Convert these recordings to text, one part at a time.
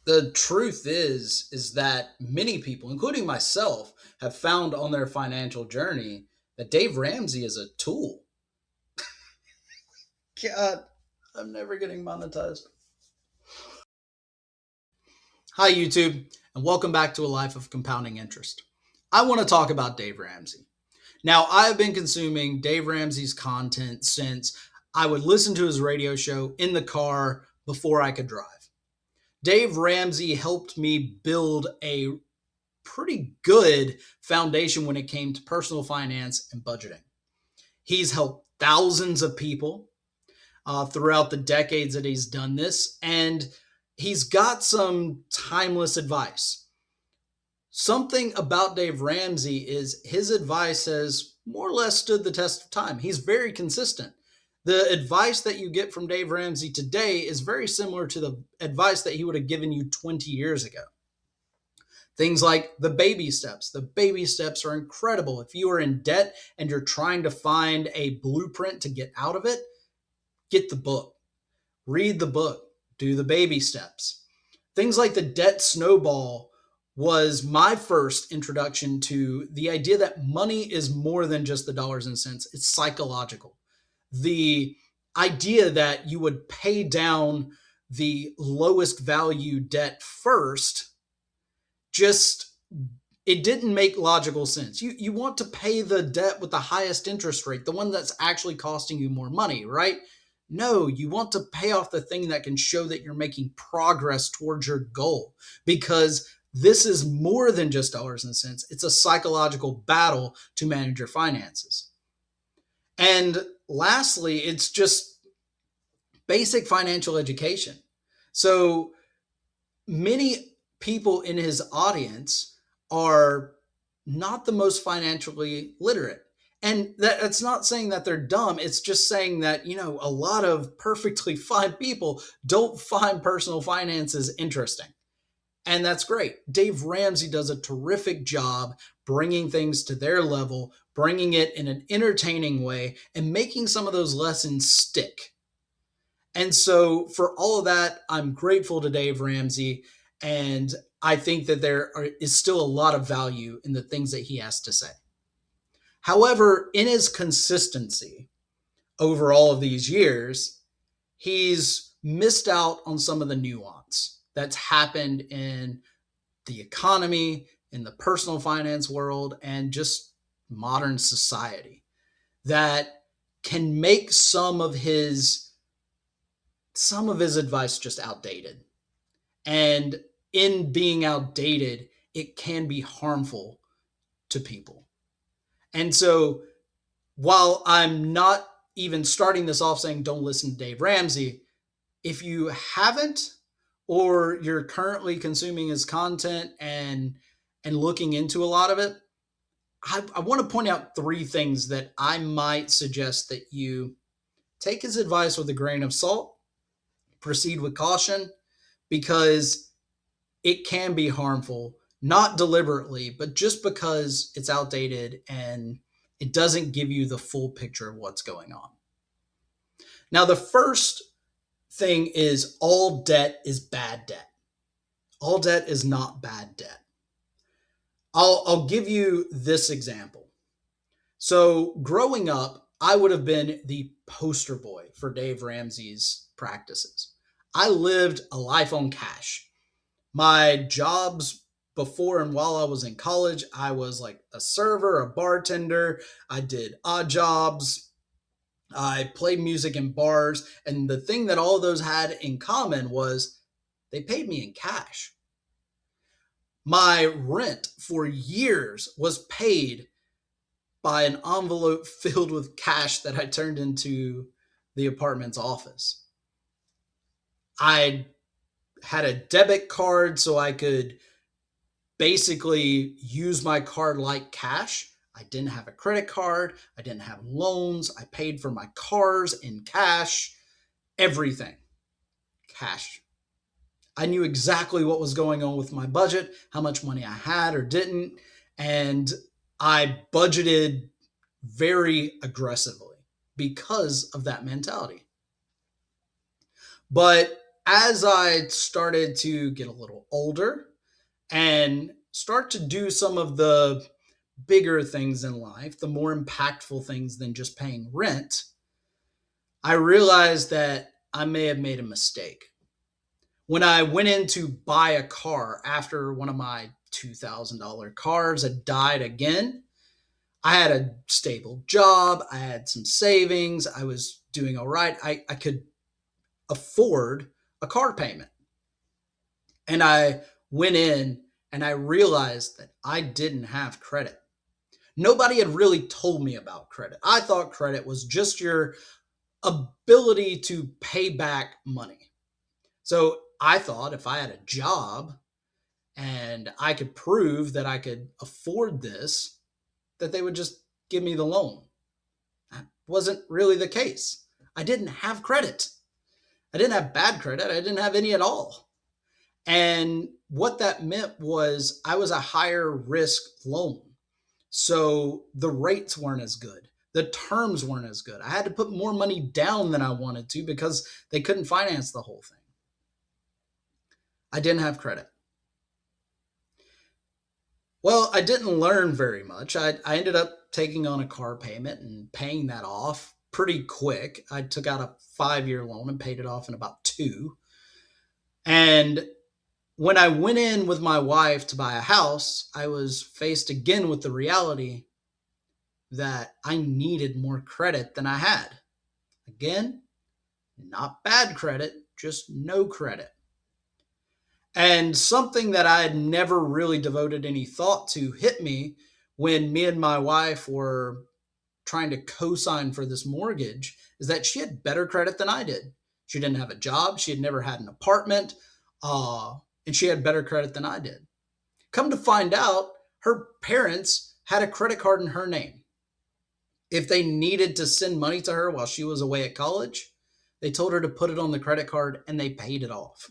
The truth is that many people, including myself, have found on their financial journey that Dave Ramsey is a tool. God, I'm never getting monetized. Hi, YouTube, and welcome back to A Life of Compounding Interest. I want to talk about Dave Ramsey. Now, I've been consuming Dave Ramsey's content since I would listen to his radio show in the car before I could drive. Dave Ramsey helped me build a pretty good foundation when it came to personal finance and budgeting. He's helped thousands of people throughout the decades that he's done this, and he's got some timeless advice. Something about Dave Ramsey is his advice has more or less stood the test of time. He's very consistent. The advice that you get from Dave Ramsey today is very similar to the advice that he would have given you 20 years ago. Things like the baby steps. The baby steps are incredible. If you are in debt and you're trying to find a blueprint to get out of it, get the book. Read the book. Do the baby steps. Things like the debt snowball was my first introduction to the idea that money is more than just the dollars and cents. It's psychological. The idea that you would pay down the lowest value debt first, just it didn't make logical sense. You want to pay the debt with the highest interest rate, the one that's actually costing you more money, right? No, you want to pay off the thing that can show that you're making progress towards your goal, because this is more than just dollars and cents. It's a psychological battle to manage your finances. And lastly, it's just basic financial education. So many people in his audience are not the most financially literate. And that's not saying that they're dumb. It's just saying that, a lot of perfectly fine people don't find personal finances interesting. And that's great. Dave Ramsey does a terrific job bringing things to their level, bringing it in an entertaining way, and making some of those lessons stick. And so for all of that, I'm grateful to Dave Ramsey. And I think that is still a lot of value in the things that he has to say. However, in his consistency over all of these years, he's missed out on some of the nuance that's happened in the economy, in the personal finance world, and just modern society that can make some of his advice just outdated. And in being outdated, it can be harmful to people. And so while I'm not even starting this off saying don't listen to Dave Ramsey, if you haven't, or you're currently consuming his content and looking into a lot of it, I want to point out three things that I might suggest that you take his advice with a grain of salt, proceed with caution, because it can be harmful, not deliberately, but just because it's outdated and it doesn't give you the full picture of what's going on. Now, the first thing is all debt is bad debt. All debt is not bad debt. I'll give you this example. So growing up, I would have been the poster boy for Dave Ramsey's practices. I lived a life on cash. My jobs before and while I was in college, I was like a server, a bartender. I did odd jobs. I played music in bars. And the thing that all of those had in common was they paid me in cash. My rent for years was paid by an envelope filled with cash that I turned into the apartment's office. I had a debit card so I could basically use my card like cash. I didn't have a credit card. I didn't have loans. I paid for my cars in cash. Everything. Cash. I knew exactly what was going on with my budget, how much money I had or didn't, and I budgeted very aggressively because of that mentality. But as I started to get a little older and start to do some of the bigger things in life, the more impactful things than just paying rent, I realized that I may have made a mistake. When I went in to buy a car after one of my $2,000 cars had died again, I had a stable job. I had some savings. I was doing all right. I could afford a car payment. And I went in and I realized that I didn't have credit. Nobody had really told me about credit. I thought credit was just your ability to pay back money. So I thought if I had a job and I could prove that I could afford this, that they would just give me the loan. That wasn't really the case. I didn't have credit. I didn't have bad credit. I didn't have any at all. And what that meant was I was a higher risk loan. So the rates weren't as good. The terms weren't as good. I had to put more money down than I wanted to because they couldn't finance the whole thing. I didn't have credit. Well, I didn't learn very much. I ended up taking on a car payment and paying that off pretty quick. I took out a 5-year loan and paid it off in about 2. And when I went in with my wife to buy a house, I was faced again with the reality that I needed more credit than I had. Again, not bad credit, just no credit. And something that I had never really devoted any thought to hit me when me and my wife were trying to co-sign for this mortgage is that she had better credit than I did. She didn't have a job. She had never had an apartment. And she had better credit than I did. Come to find out, her parents had a credit card in her name. If they needed to send money to her while she was away at college, they told her to put it on the credit card and they paid it off.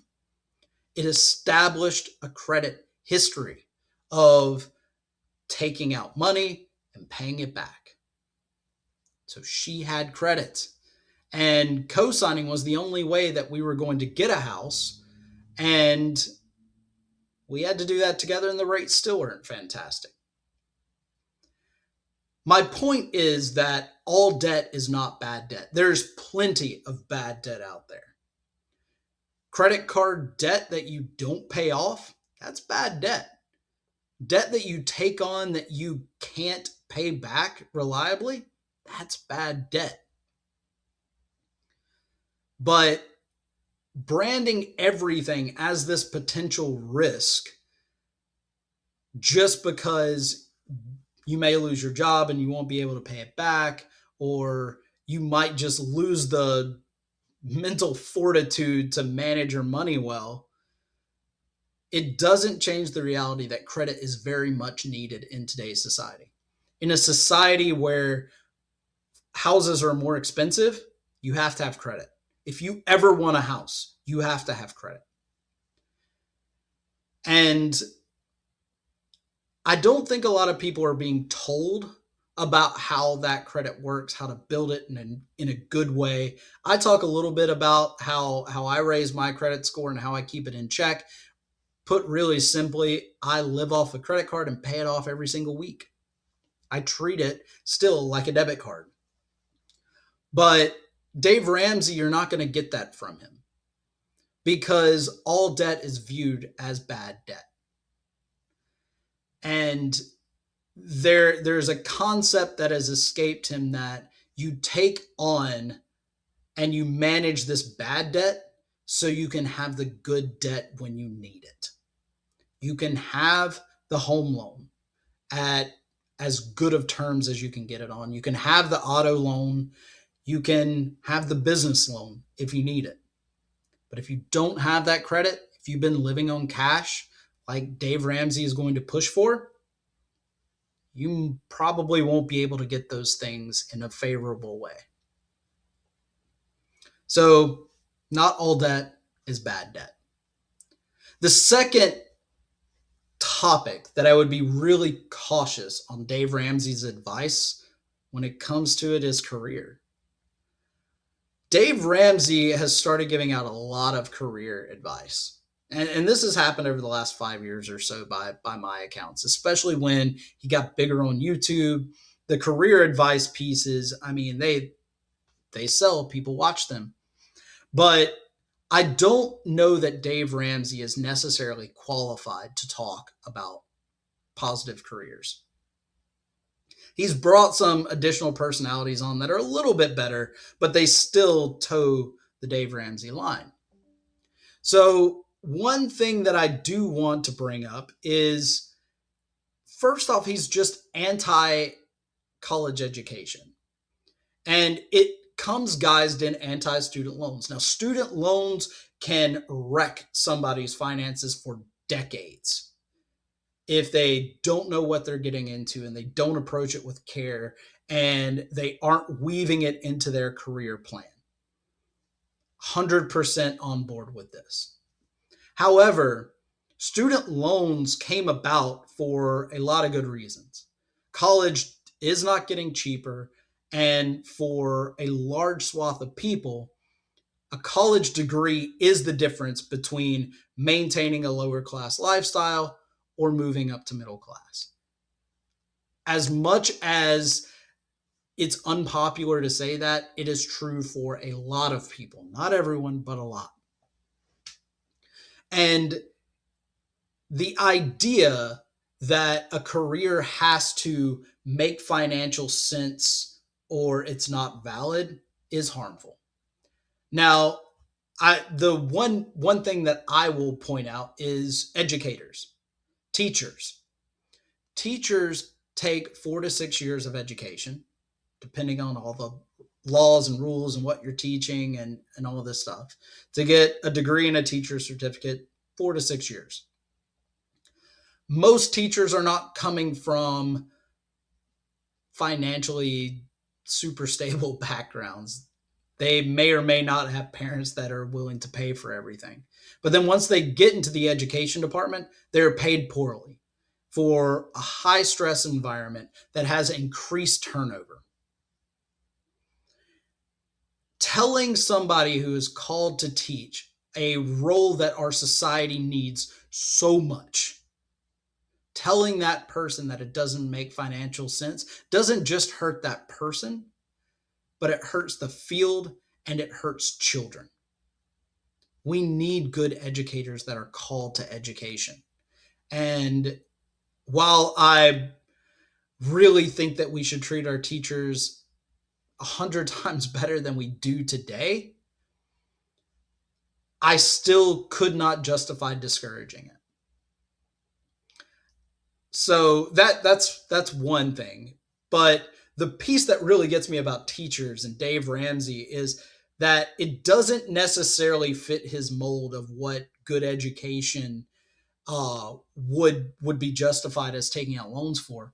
It established a credit history of taking out money and paying it back. So she had credit. And co-signing was the only way that we were going to get a house. And we had to do that together, and the rates still weren't fantastic. My point is that all debt is not bad debt. There's plenty of bad debt out there. Credit card debt that you don't pay off, that's bad debt. Debt that you take on that you can't pay back reliably, that's bad debt. But branding everything as this potential risk just because you may lose your job and you won't be able to pay it back, or you might just lose the mental fortitude to manage your money well, it doesn't change the reality that credit is very much needed in today's society. In a society where houses are more expensive, you have to have credit. If you ever want a house, you have to have credit. And I don't think a lot of people are being told about how that credit works, how to build it in a good way. I talk a little bit about how I raise my credit score and how I keep it in check. Put really simply, I live off a credit card and pay it off every single week. I treat it still like a debit card. But Dave Ramsey, you're not going to get that from him because all debt is viewed as bad debt. And there's a concept that has escaped him that you take on and you manage this bad debt so you can have the good debt when you need it. You can have the home loan at as good of terms as you can get it on. You can have the auto loan. You can have the business loan if you need it. But if you don't have that credit, if you've been living on cash like Dave Ramsey is going to push for, you probably won't be able to get those things in a favorable way. So, not all debt is bad debt. The second topic that I would be really cautious on Dave Ramsey's advice when it comes to it is career. Dave Ramsey has started giving out a lot of career advice. And this has happened over the last 5 years or so by my accounts, especially when he got bigger on YouTube. The career advice pieces, I mean, they sell, people watch them. But I don't know that Dave Ramsey is necessarily qualified to talk about positive careers. He's brought some additional personalities on that are a little bit better, but they still toe the Dave Ramsey line. So, one thing that I do want to bring up is first off, he's just anti college education. And it comes guised in anti student loans. Now, student loans can wreck somebody's finances for decades if they don't know what they're getting into and they don't approach it with care and they aren't weaving it into their career plan. 100% on board with this. However, student loans came about for a lot of good reasons. College is not getting cheaper, and for a large swath of people, a college degree is the difference between maintaining a lower class lifestyle or moving up to middle class. As much as it's unpopular to say that, it is true for a lot of people. Not everyone, but a lot. And the idea that a career has to make financial sense or it's not valid is harmful. Now, the one thing that I will point out is educators, teachers. Teachers take 4 to 6 years of education, depending on all the laws and rules and what you're teaching and all of this stuff, to get a degree and a teacher's certificate, 4 to 6 years. Most teachers are not coming from financially super stable backgrounds. They may or may not have parents that are willing to pay for everything. But then once they get into the education department, they're paid poorly for a high stress environment that has increased turnover. Telling somebody who is called to teach a role that our society needs so much, telling that person that it doesn't make financial sense doesn't just hurt that person, but it hurts the field and it hurts children. We need good educators that are called to education. And while I really think that we should treat our teachers 100 times better than we do today, I still could not justify discouraging it. So that's one thing. But the piece that really gets me about teachers and Dave Ramsey is that it doesn't necessarily fit his mold of what good education would be justified as taking out loans for.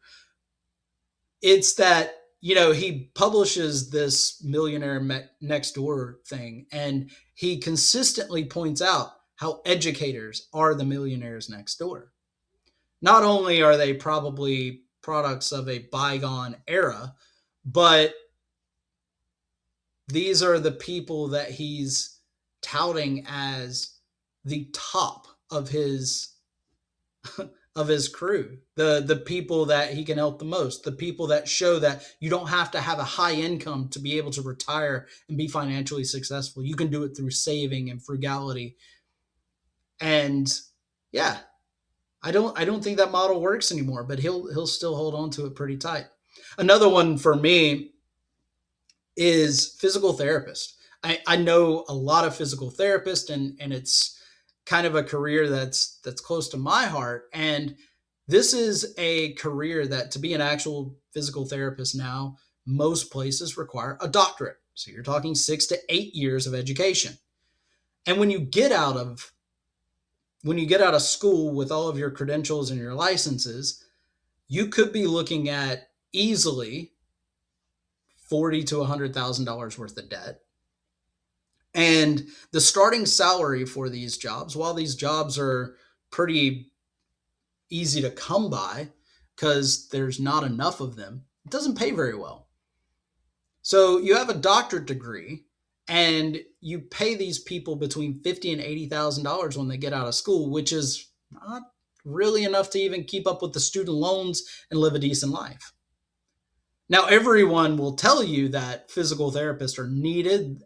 It's that, he publishes this Millionaire Next Door thing, and he consistently points out how educators are the millionaires next door. Not only are they probably products of a bygone era, but these are the people that he's touting as the top of his crew, the people that he can help the most, the people that show that you don't have to have a high income to be able to retire and be financially successful. You can do it through saving and frugality. And yeah, I don't think that model works anymore, but he'll still hold on to it pretty tight. Another one for me is physical therapist. I know a lot of physical therapists, and it's kind of a career that's close to my heart. And this is a career that, to be an actual physical therapist now, most places require a doctorate. So you're talking 6 to 8 years of education. And when you get out of school with all of your credentials and your licenses, you could be looking at easily $40,000 to $100,000 worth of debt. And the starting salary for these jobs, while these jobs are pretty easy to come by because there's not enough of them, it doesn't pay very well. So you have a doctorate degree And you pay these people between $50,000 and $80,000 when they get out of school, which is not really enough to even keep up with the student loans and live a decent life. Now, everyone will tell you that physical therapists are needed.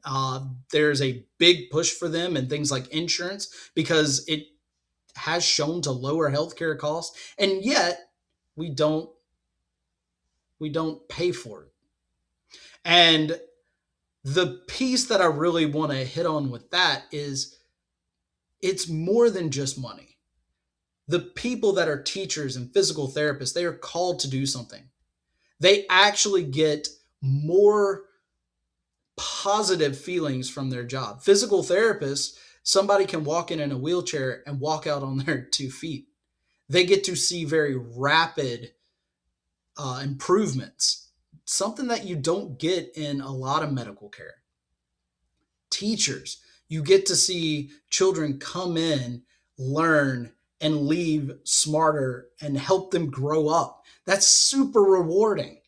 There's a big push for them and things like insurance because it has shown to lower healthcare costs, and yet we don't pay for it. And the piece that I really want to hit on with that is it's more than just money. The people that are teachers and physical therapists, they are called to do something. They actually get more positive feelings from their job. Physical therapists, somebody can walk in a wheelchair and walk out on their 2 feet. They get to see very rapid improvements, something that you don't get in a lot of medical care. Teachers, you get to see children come in, learn, and leave smarter and help them grow up. That's super rewarding.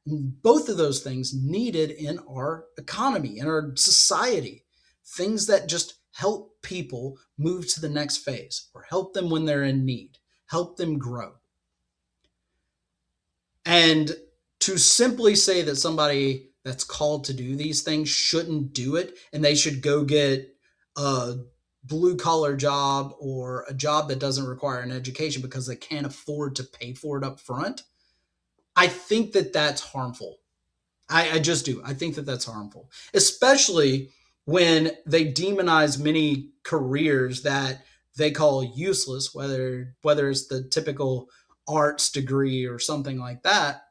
Both of those things needed in our economy, in our society. Things that just help people move to the next phase or help them when they're in need, help them grow. And to simply say that somebody that's called to do these things shouldn't do it and they should go get a blue collar job or a job that doesn't require an education because they can't afford to pay for it up front, I think that that's harmful. I just do. I think that that's harmful, especially when they demonize many careers that they call useless, whether it's the typical arts degree or something like that.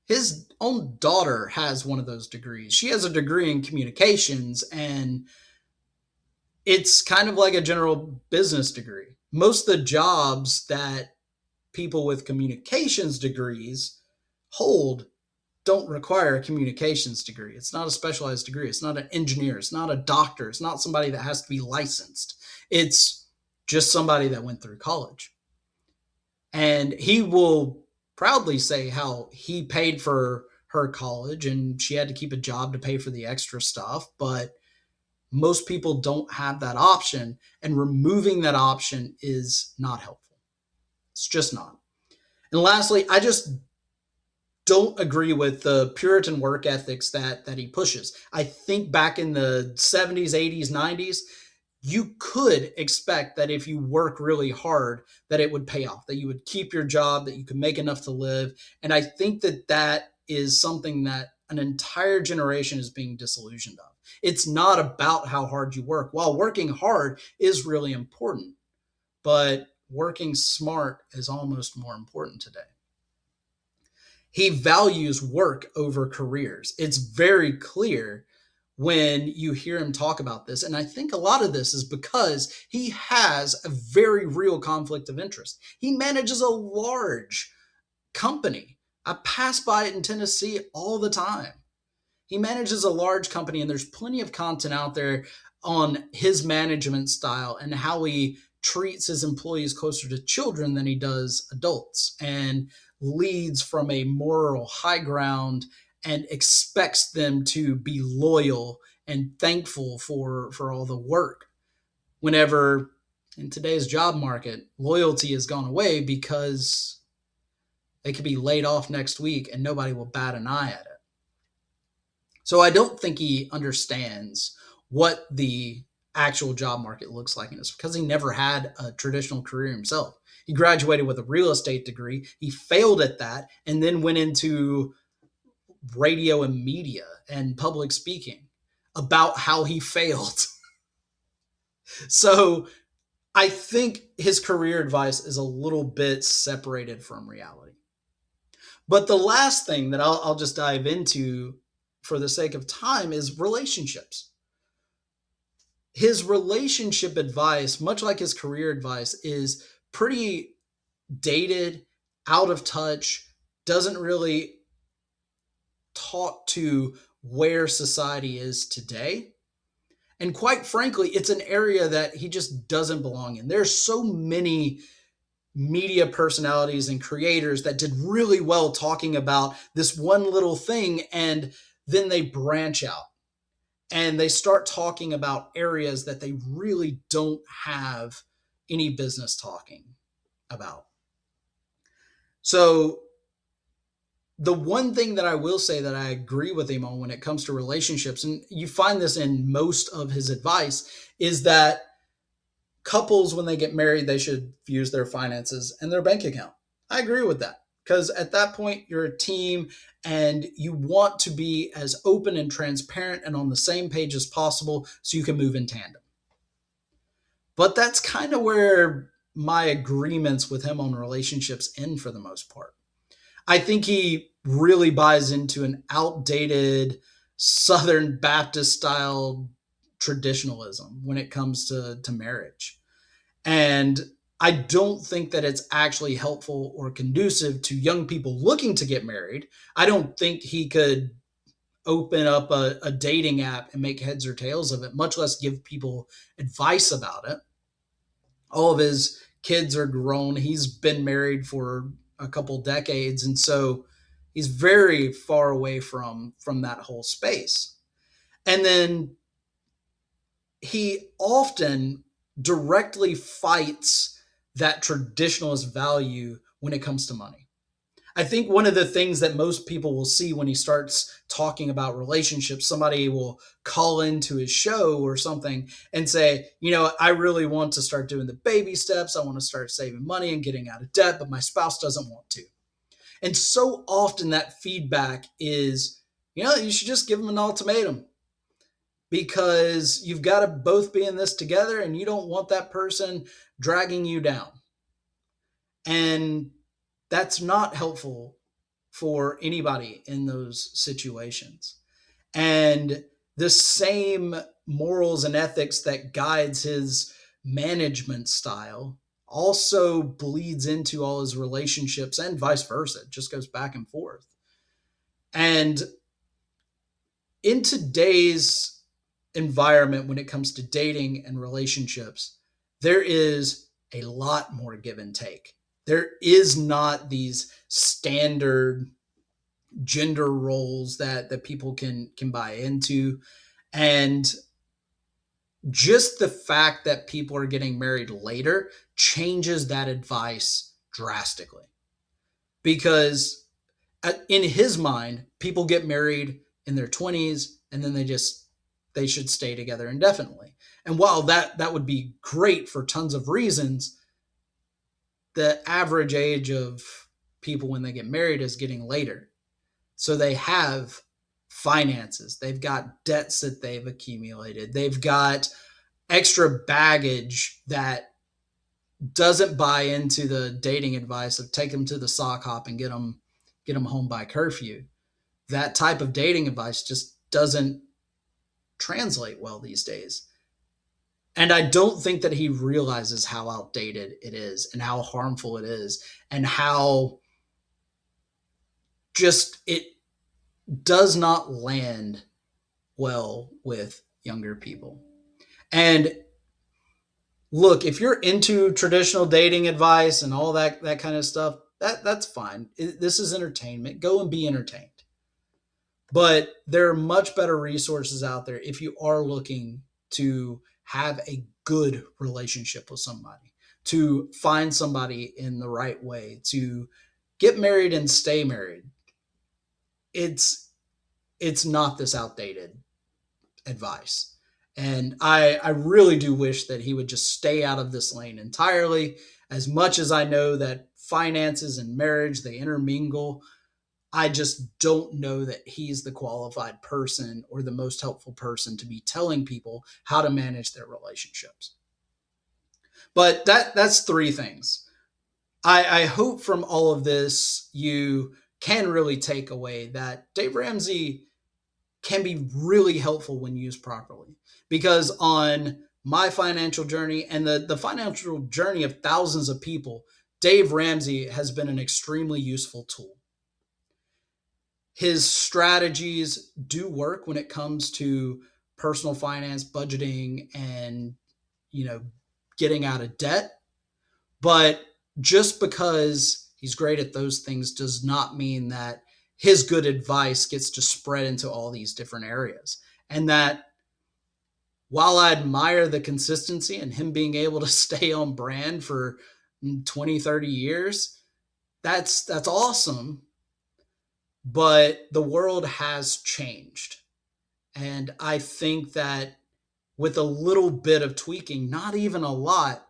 His own daughter has one of those degrees. She has a degree in communications, and it's kind of like a general business degree. Most of the jobs that people with communications degrees hold don't require a communications degree. It's not a specialized degree. It's not an engineer. It's not a doctor. It's not somebody that has to be licensed. It's just somebody that went through college. And he will proudly say how he paid for her college and she had to keep a job to pay for the extra stuff. But most people don't have that option, and removing that option is not helpful. It's just not. And lastly, I just don't agree with the Puritan work ethics that he pushes. I think back in the 70s, 80s, 90s, you could expect that if you work really hard, that it would pay off, that you would keep your job, that you could make enough to live. And I think that that is something that an entire generation is being disillusioned of. It's not about how hard you work. While working hard is really important, but working smart is almost more important today. He values work over careers. It's very clear when you hear him talk about this. And I think a lot of this is because he has a very real conflict of interest. He manages a large company. I pass by it in Tennessee all the time. He manages a large company, and there's plenty of content out there on his management style and how he treats his employees closer to children than he does adults, and leads from a moral high ground and expects them to be loyal and thankful for all the work. Whenever in today's job market, loyalty has gone away because they could be laid off next week and nobody will bat an eye at it. So I don't think he understands what the actual job market looks like, and it's because he never had a traditional career himself. He graduated with a real estate degree. He failed at that and then went into radio and media and public speaking about how he failed. So I think his career advice is a little bit separated from reality. But the last thing that I'll just dive into for the sake of time is relationships. His relationship advice, much like his career advice, is pretty dated, out of touch, doesn't really talk to where society is today. And quite frankly, it's an area that he just doesn't belong in. There's so many media personalities and creators that did really well talking about this one little thing, and then they branch out and they start talking about areas that they really don't have any business talking about. So the one thing that I will say that I agree with him on when it comes to relationships, and you find this in most of his advice, is that couples, when they get married, they should use their finances and their bank account. I agree with that, because at that point, you're a team and you want to be as open and transparent and on the same page as possible so you can move in tandem. But that's kind of where my agreements with him on relationships end for the most part. I think he really buys into an outdated Southern Baptist style traditionalism when it comes to marriage. And I don't think that it's actually helpful or conducive to young people looking to get married. I don't think he could open up a dating app and make heads or tails of it, much less give people advice about it. All of his kids are grown. He's been married for a couple decades, and so he's very far away from that whole space. And then he often directly fights that traditionalist value when it comes to money. I think one of the things that most people will see when he starts talking about relationships, somebody will call into his show or something and say, I really want to start doing the baby steps. I want to start saving money and getting out of debt, but my spouse doesn't want to. And so often that feedback is, you should just give them an ultimatum, because you've got to both be in this together and you don't want that person dragging you down. And that's not helpful for anybody in those situations. And the same morals and ethics that guides his management style also bleeds into all his relationships and vice versa. It just goes back and forth. And in today's environment, when it comes to dating and relationships, there is a lot more give and take. There is not these standard gender roles that people can buy into. And just the fact that people are getting married later changes that advice drastically. Because in his mind, people get married in their 20s and then they should stay together indefinitely. And while that would be great for tons of reasons, the average age of people when they get married is getting later. So they have finances, they've got debts that they've accumulated, they've got extra baggage that doesn't buy into the dating advice of take them to the sock hop and get them home by curfew. That type of dating advice just doesn't translate well these days. And I don't think that he realizes how outdated it is and how harmful it is and how just it does not land well with younger people. And look, if you're into traditional dating advice and all that kind of stuff, that's fine. This is entertainment. Go and be entertained. But there are much better resources out there if you are looking to have a good relationship with somebody, to find somebody in the right way, to get married and stay married. It's not this outdated advice. And I really do wish that he would just stay out of this lane entirely. As much as I know that finances and marriage, they intermingle, I just don't know that he's the qualified person or the most helpful person to be telling people how to manage their relationships. But that's three things. I hope from all of this you can really take away that Dave Ramsey can be really helpful when used properly. Because on my financial journey and the financial journey of thousands of people, Dave Ramsey has been an extremely useful tool. His strategies do work when it comes to personal finance, budgeting, and getting out of debt. But just because he's great at those things does not mean that his good advice gets to spread into all these different areas. And that while I admire the consistency and him being able to stay on brand for 20, 30 years, that's awesome. But the world has changed. And I think that with a little bit of tweaking, not even a lot,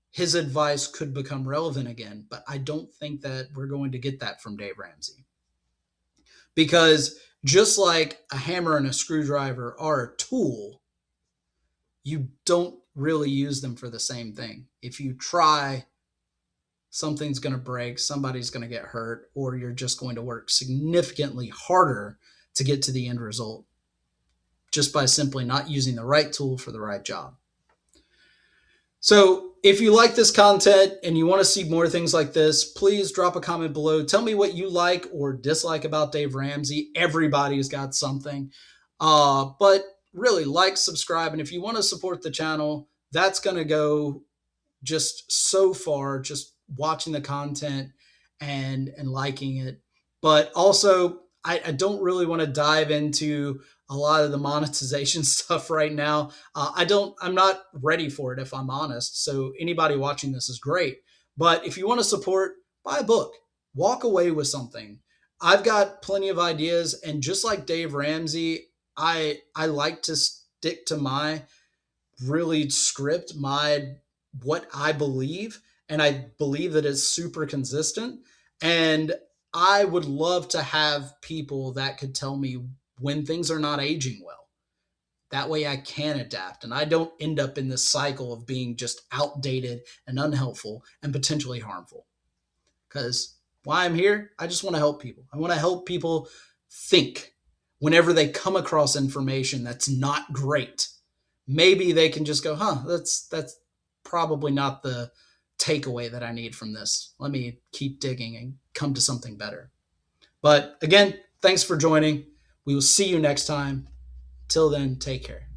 his advice could become relevant again. But I don't think that we're going to get that from Dave Ramsey. Because just like a hammer and a screwdriver are a tool, you don't really use them for the same thing. If you try, something's going to break, somebody's going to get hurt, or you're just going to work significantly harder to get to the end result just by simply not using the right tool for the right job. So if you like this content and you want to see more things like this, please drop a comment below. Tell me what you like or dislike about Dave Ramsey. Everybody's got something. But really, like, subscribe, and if you want to support the channel, that's going to go just so far, just watching the content and liking it. But also, I don't really want to dive into a lot of the monetization stuff right now. I'm not ready for it, if I'm honest. So anybody watching this is great. But if you want to support, buy a book, walk away with something. I've got plenty of ideas. And just like Dave Ramsey, I like to stick to my really script, what I believe. And I believe that it's super consistent. And I would love to have people that could tell me when things are not aging well. That way I can adapt and I don't end up in this cycle of being just outdated and unhelpful and potentially harmful. Because why I'm here, I just want to help people. I want to help people think whenever they come across information that's not great. Maybe they can just go, that's probably not the takeaway that I need from this. Let me keep digging and come to something better. But again, thanks for joining. We will see you next time. Till then, take care.